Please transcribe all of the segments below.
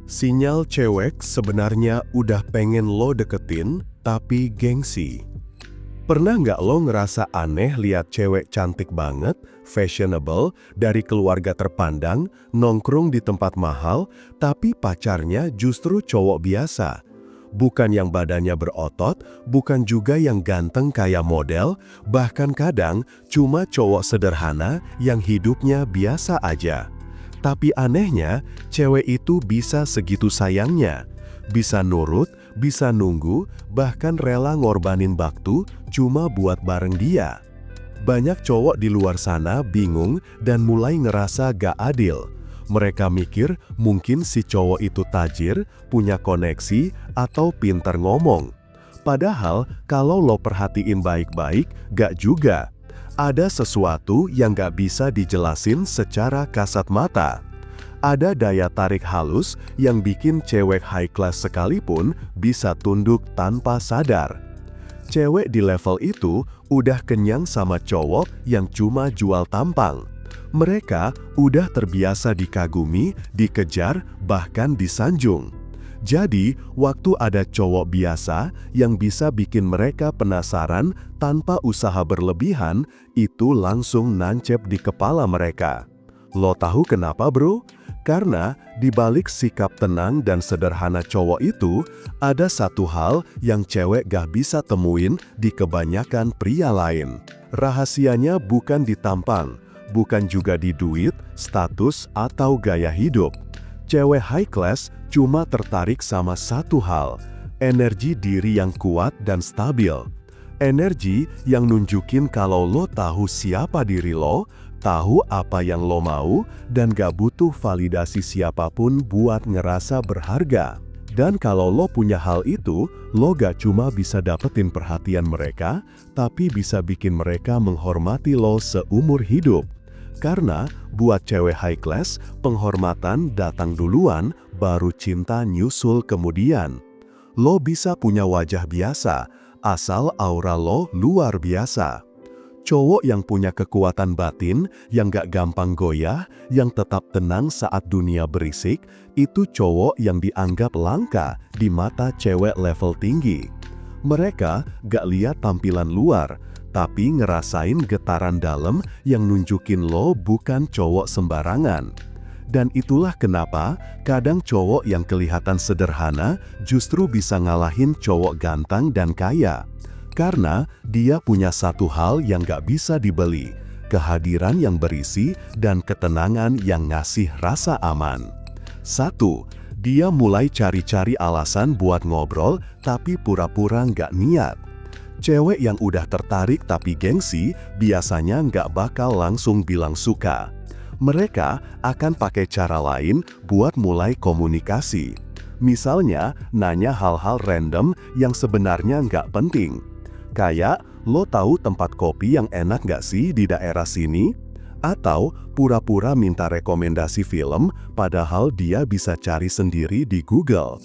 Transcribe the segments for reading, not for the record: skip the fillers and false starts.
Sinyal cewek sebenarnya udah pengen lo deketin, tapi gengsi. Pernah nggak lo ngerasa aneh lihat cewek cantik banget, fashionable, dari keluarga terpandang, nongkrong di tempat mahal, tapi pacarnya justru cowok biasa? Bukan yang badannya berotot, bukan juga yang ganteng kayak model, bahkan kadang cuma cowok sederhana yang hidupnya biasa aja. Tapi anehnya, cewek itu bisa segitu sayangnya. Bisa nurut, bisa nunggu, bahkan rela ngorbanin waktu cuma buat bareng dia. Banyak cowok di luar sana bingung dan mulai ngerasa gak adil. Mereka mikir mungkin si cowok itu tajir, punya koneksi, atau pintar ngomong. Padahal kalau lo perhatiin baik-baik, gak juga. Ada sesuatu yang gak bisa dijelasin secara kasat mata. Ada daya tarik halus yang bikin cewek high class sekalipun bisa tunduk tanpa sadar. Cewek di level itu udah kenyang sama cowok yang cuma jual tampang. Mereka udah terbiasa dikagumi, dikejar, bahkan disanjung. Jadi, waktu ada cowok biasa yang bisa bikin mereka penasaran tanpa usaha berlebihan, itu langsung nancep di kepala mereka. Lo tahu kenapa, bro? Karena di balik sikap tenang dan sederhana cowok itu, ada satu hal yang cewek gak bisa temuin di kebanyakan pria lain. Rahasianya bukan di tampang, bukan juga di duit, status, atau gaya hidup. Cewek high class cuma tertarik sama satu hal, energi diri yang kuat dan stabil. Energi yang nunjukin kalau lo tahu siapa diri lo, tahu apa yang lo mau, dan gak butuh validasi siapapun buat ngerasa berharga. Dan kalau lo punya hal itu, lo gak cuma bisa dapetin perhatian mereka, tapi bisa bikin mereka menghormati lo seumur hidup. Karena buat cewek high class, penghormatan datang duluan, baru cinta nyusul kemudian. Lo bisa punya wajah biasa, asal aura lo luar biasa. Cowok yang punya kekuatan batin, yang gak gampang goyah, yang tetap tenang saat dunia berisik, itu cowok yang dianggap langka di mata cewek level tinggi. Mereka gak lihat tampilan luar, tapi ngerasain getaran dalam yang nunjukin lo bukan cowok sembarangan. Dan itulah kenapa kadang cowok yang kelihatan sederhana justru bisa ngalahin cowok ganteng dan kaya. Karena dia punya satu hal yang gak bisa dibeli, kehadiran yang berisi dan ketenangan yang ngasih rasa aman. 1. Dia mulai cari-cari alasan buat ngobrol tapi pura-pura gak niat. Cewek yang udah tertarik tapi gengsi biasanya nggak bakal langsung bilang suka. Mereka akan pakai cara lain buat mulai komunikasi. Misalnya, nanya hal-hal random yang sebenarnya nggak penting. Kayak, lo tahu tempat kopi yang enak nggak sih di daerah sini? Atau pura-pura minta rekomendasi film padahal dia bisa cari sendiri di Google.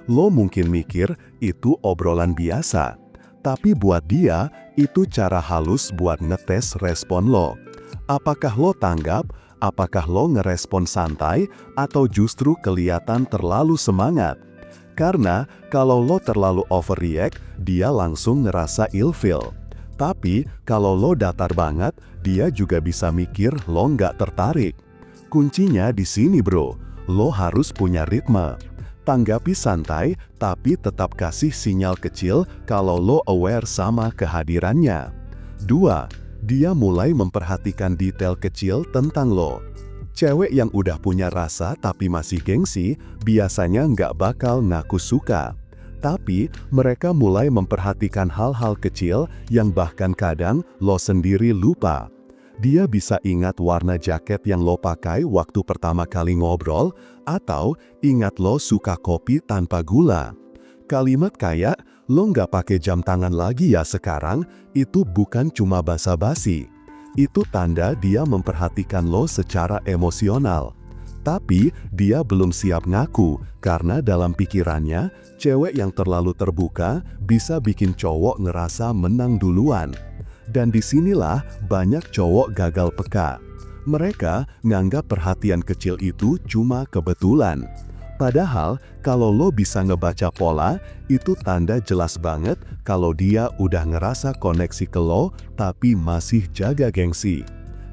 Lo mungkin mikir itu obrolan biasa. Tapi buat dia, itu cara halus buat ngetes respon lo. Apakah lo tanggap, apakah lo ngerespon santai, atau justru kelihatan terlalu semangat? Karena kalau lo terlalu overreact, dia langsung ngerasa ilfeel. Tapi kalau lo datar banget, dia juga bisa mikir lo nggak tertarik. Kuncinya di sini bro, lo harus punya ritme. Tanggapi santai, tapi tetap kasih sinyal kecil kalau lo aware sama kehadirannya. 2. Dia mulai memperhatikan detail kecil tentang lo. Cewek yang udah punya rasa tapi masih gengsi, biasanya nggak bakal ngaku suka. Tapi, mereka mulai memperhatikan hal-hal kecil yang bahkan kadang lo sendiri lupa. Dia bisa ingat warna jaket yang lo pakai waktu pertama kali ngobrol, atau ingat lo suka kopi tanpa gula. Kalimat kayak, lo nggak pakai jam tangan lagi ya sekarang, itu bukan cuma basa-basi. Itu tanda dia memperhatikan lo secara emosional. Tapi, dia belum siap ngaku, karena dalam pikirannya, cewek yang terlalu terbuka bisa bikin cowok ngerasa menang duluan. Dan disinilah banyak cowok gagal peka. Mereka nganggap perhatian kecil itu cuma kebetulan. Padahal, kalau lo bisa ngebaca pola, itu tanda jelas banget kalau dia udah ngerasa koneksi ke lo, tapi masih jaga gengsi.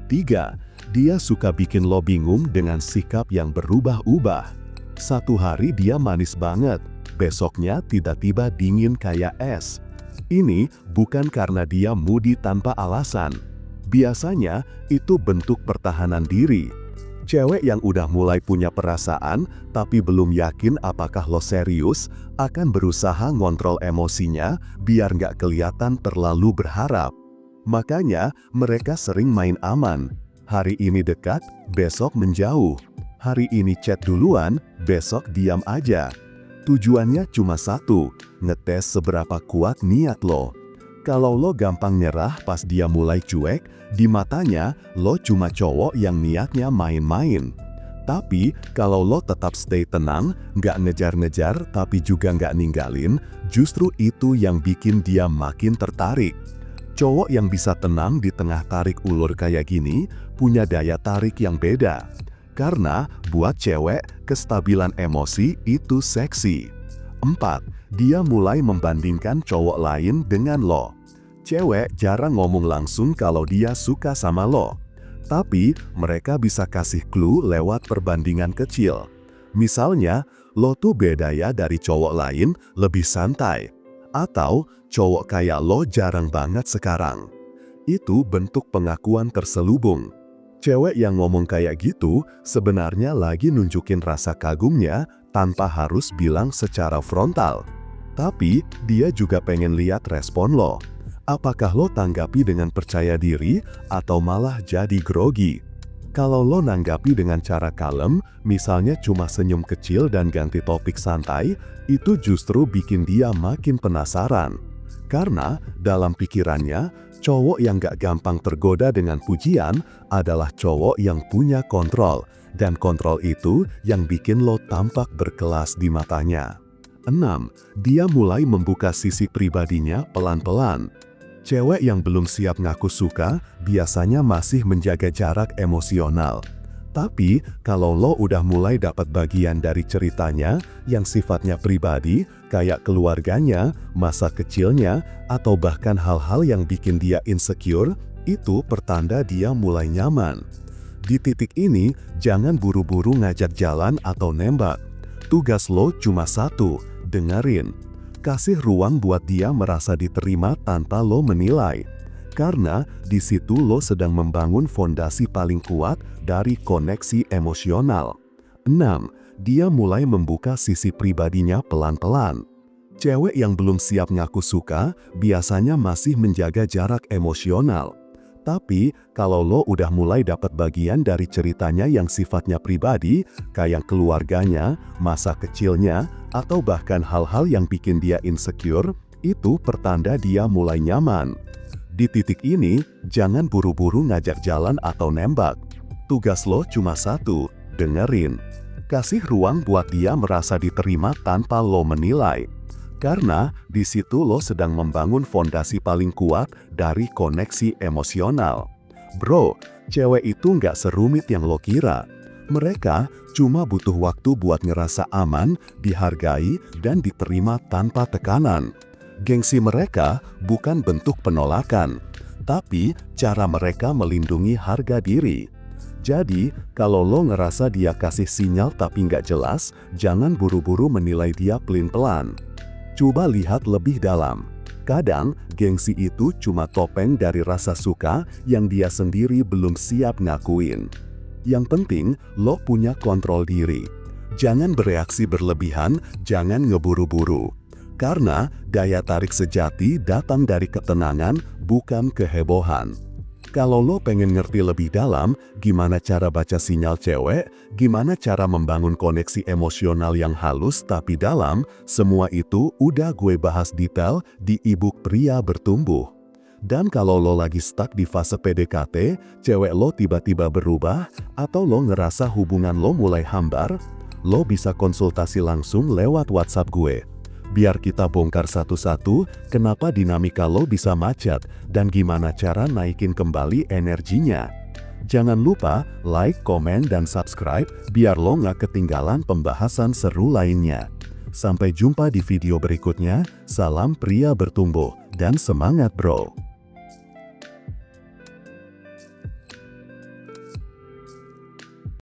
3. Dia suka bikin lo bingung dengan sikap yang berubah-ubah. Satu hari dia manis banget, besoknya tiba-tiba dingin kayak es. Ini bukan karena dia moody tanpa alasan. Biasanya, itu bentuk pertahanan diri. Cewek yang udah mulai punya perasaan, tapi belum yakin apakah lo serius, akan berusaha ngontrol emosinya biar nggak kelihatan terlalu berharap. Makanya, mereka sering main aman. Hari ini dekat, besok menjauh. Hari ini chat duluan, besok diam aja. Tujuannya cuma satu, ngetes seberapa kuat niat lo. Kalau lo gampang nyerah pas dia mulai cuek, di matanya lo cuma cowok yang niatnya main-main. Tapi kalau lo tetap stay tenang, nggak ngejar-ngejar tapi juga nggak ninggalin, justru itu yang bikin dia makin tertarik. Cowok yang bisa tenang di tengah tarik ulur kayak gini, punya daya tarik yang beda. Karena buat cewek, kestabilan emosi itu seksi. 4. Dia mulai membandingkan cowok lain dengan lo. Cewek jarang ngomong langsung kalau dia suka sama lo. Tapi mereka bisa kasih clue lewat perbandingan kecil. Misalnya, lo tuh beda ya dari cowok lain, lebih santai. Atau, cowok kayak lo jarang banget sekarang. Itu bentuk pengakuan terselubung. Cewek yang ngomong kayak gitu sebenarnya lagi nunjukin rasa kagumnya tanpa harus bilang secara frontal. Tapi, dia juga pengen lihat respon lo. Apakah lo tanggapi dengan percaya diri atau malah jadi grogi? Kalau lo nanggapi dengan cara kalem, misalnya cuma senyum kecil dan ganti topik santai, itu justru bikin dia makin penasaran. Karena dalam pikirannya, cowok yang gak gampang tergoda dengan pujian adalah cowok yang punya kontrol, dan kontrol itu yang bikin lo tampak berkelas di matanya. 6. Dia mulai membuka sisi pribadinya pelan-pelan. Cewek yang belum siap ngaku suka biasanya masih menjaga jarak emosional. Tapi, kalau lo udah mulai dapat bagian dari ceritanya yang sifatnya pribadi, kayak keluarganya, masa kecilnya, atau bahkan hal-hal yang bikin dia insecure, itu pertanda dia mulai nyaman. Di titik ini, jangan buru-buru ngajak jalan atau nembak. Tugas lo cuma satu, dengerin. Kasih ruang buat dia merasa diterima tanpa lo menilai. Karena di situ lo sedang membangun fondasi paling kuat dari koneksi emosional. 6. Dia mulai membuka sisi pribadinya pelan-pelan. Cewek yang belum siap ngaku suka biasanya masih menjaga jarak emosional. Tapi, kalau lo udah mulai dapat bagian dari ceritanya yang sifatnya pribadi, kayak keluarganya, masa kecilnya, atau bahkan hal-hal yang bikin dia insecure, itu pertanda dia mulai nyaman. Di titik ini, jangan buru-buru ngajak jalan atau nembak. Tugas lo cuma satu, dengerin. Kasih ruang buat dia merasa diterima tanpa lo menilai. Karena di situ lo sedang membangun fondasi paling kuat dari koneksi emosional. Bro, cewek itu nggak serumit yang lo kira. Mereka cuma butuh waktu buat ngerasa aman, dihargai, dan diterima tanpa tekanan. Gengsi mereka bukan bentuk penolakan, tapi cara mereka melindungi harga diri. Jadi, kalau lo ngerasa dia kasih sinyal tapi nggak jelas, jangan buru-buru menilai dia pelin-pelan. Coba lihat lebih dalam. Kadang, gengsi itu cuma topeng dari rasa suka yang dia sendiri belum siap ngakuin. Yang penting, lo punya kontrol diri. Jangan bereaksi berlebihan, jangan ngeburu-buru. Karena daya tarik sejati datang dari ketenangan, bukan kehebohan. Kalau lo pengen ngerti lebih dalam, gimana cara baca sinyal cewek, gimana cara membangun koneksi emosional yang halus tapi dalam, semua itu udah gue bahas detail di e-book Pria Bertumbuh. Dan kalau lo lagi stuck di fase PDKT, cewek lo tiba-tiba berubah, atau lo ngerasa hubungan lo mulai hambar, lo bisa konsultasi langsung lewat WhatsApp gue. Biar kita bongkar satu-satu kenapa dinamika lo bisa macet dan gimana cara naikin kembali energinya. Jangan lupa like, komen, dan subscribe biar lo nggak ketinggalan pembahasan seru lainnya. Sampai jumpa di video berikutnya, salam pria bertumbuh, dan semangat bro!